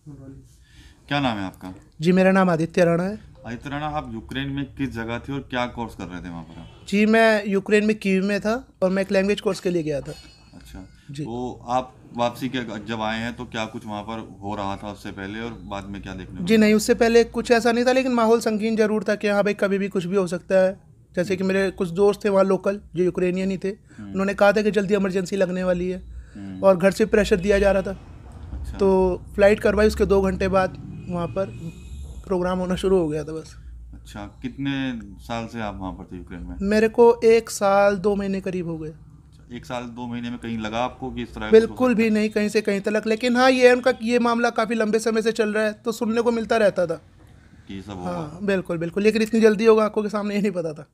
क्या नाम है आपका? जी मेरा नाम आदित्य राणा है। आदित्य राणा, आप यूक्रेन में किस जगह थे और क्या कोर्स कर रहे थे वहाँ पर आप? जी मैं यूक्रेन में कीव में था और मैं एक लैंग्वेज कोर्स के लिए गया था। अच्छा। जी। तो आप वापसी के जब आए हैं तो क्या कुछ वहाँ पर हो रहा था उससे पहले और बाद में क्या देखने को जी मिला? नहीं, उससे पहले कुछ ऐसा नहीं था, लेकिन माहौल संगीन ज़रूर था कि हाँ भाई कभी भी कुछ भी हो सकता है। जैसे कि मेरे कुछ दोस्त थे वहाँ लोकल जो यूक्रेनियन ही थे, हम्म। उन्होंने कहा था कि जल्दी इमरजेंसी लगने वाली है हम्म। और घर से प्रेशर दिया जा रहा था। अच्छा। तो फ्लाइट करवाई, उसके 2 घंटे बाद वहाँ पर प्रोग्राम होना शुरू हो गया था बस। अच्छा, कितने साल से आप वहाँ पर थे यूक्रेन में? मेरे को 1 साल 2 महीने करीब हो गए। अच्छा, 1 साल 2 महीने में कहीं लगा आपको कि इस तरह कुछ हो बिल्कुल सकता भी है? नहीं, कहीं से कहीं तक। लेकिन हाँ, ये है उनका कि ये मामला काफ़ी लंबे समय से चल रहा है तो सुनने को मिलता रहता था। कि ये सब होगा। हाँ बिल्कुल बिल्कुल, लेकिन इतनी जल्दी होगा आंखों के सामने ये नहीं पता था।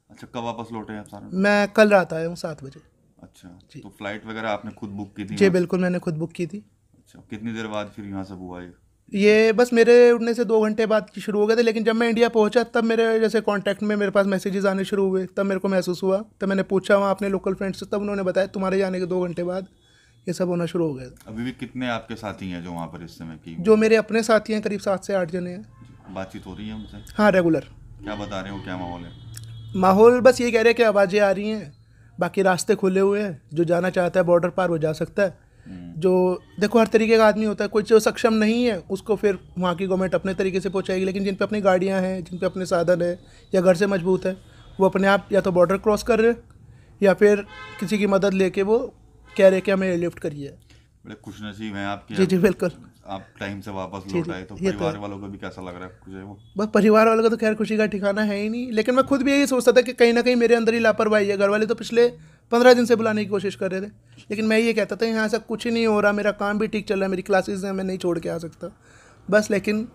अच्छा, कब वापस लौटे आप सारे? मैं कल रात आया हूँ 7 बजे। अच्छा। जी। तो फ्लाइट वगैरह आपने खुद बुक की थी जी वहाँ से? बिल्कुल, मैंने खुद बुक की थी। अच्छा, कितनी देर बाद फिर यहाँ सब हुआ ये? ये बस मेरे उड़ने से 2 घंटे बाद की शुरू हो गए थे, लेकिन जब मैं इंडिया पहुंचा तब मेरे जैसे कांटेक्ट में मेरे पास मैसेजेस आने शुरू हुए, तब मेरे को महसूस हुआ। तब मैंने पूछा वहाँ अपने लोकल फ्रेंड्स से, तब उन्होंने बताया तुम्हारे जाने के 2 घंटे बाद ये सब होना शुरू हो गया था। अभी भी कितने आपके साथी हैं जो वहाँ पर इस समय की जो में? मेरे अपने साथी हैं करीब 7 से 8 जने हैं। बातचीत हो रही है उनसे? हाँ रेगुलर। क्या बता रहे हो, क्या माहौल है? माहौल बस ये कह रहे हैं कि आवाज़ें आ रही हैं, बाकी रास्ते खुले हुए हैं, जो जाना चाहता है बॉर्डर पार वो जा सकता है। हम्म। जो देखो हर तरीके का आदमी होता है, कोई जो सक्षम नहीं है उसको फिर वहाँ की गवर्नमेंट अपने तरीके से पहुँचाएगी, लेकिन जिन पे अपनी गाड़ियाँ हैं, जिन पे अपने साधन है या घर से मजबूत है, वो अपने आप या तो बॉर्डर क्रॉस कर रहे हैं या फिर किसी की मदद लेके वो कह रहे हैं कि हमें एयरलिफ्ट करिए। बड़े खुशनसीब हैं आपके जी अब। जी बिल्कुल। आप टाइम से वापस जी लौट जी, आए तो ये तो परिवार है। वालों को भी कैसा लग रहा है कुछ है वो? बस परिवार वालों का तो खैर खुशी का ठिकाना है ही नहीं, लेकिन मैं खुद भी यही सोचता था कि कहीं ना कहीं मेरे अंदर ही लापरवाही है। घर वाले तो पिछले 15 दिन से बुलाने की कोशिश कर रहे थे, लेकिन मैं ये कहता था यहाँ ऐसा कुछ ही नहीं हो रहा, मेरा काम भी ठीक चल रहा है, मेरी क्लासेस हैं, मैं नहीं छोड़ के आ सकता बस। लेकिन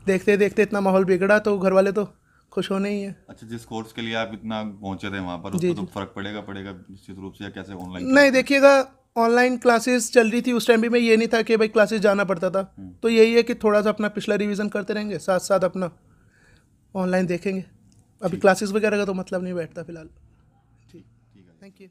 देखते देखते इतना माहौल बिगड़ा तो घर वाले तो खुश होने ही है। अच्छा, जिस कोर्स के लिए आप इतना पहुंचे थे वहां पर उस जी पर तो जी। फर्क पड़ेगा पड़ेगा निश्चित रूप से, या कैसे ऑनलाइन नहीं क्लासेस? देखिएगा, ऑनलाइन क्लासेस चल रही थी उस टाइम भी, मैं ये नहीं था कि भाई क्लासेस जाना पड़ता था। तो यही है कि थोड़ा सा अपना पिछला रिवीजन करते रहेंगे, साथ साथ अपना ऑनलाइन देखेंगे। अभी ठीक। क्लासेस वगैरह का तो मतलब नहीं बैठता फिलहाल। जी। ठीक है। Thank you.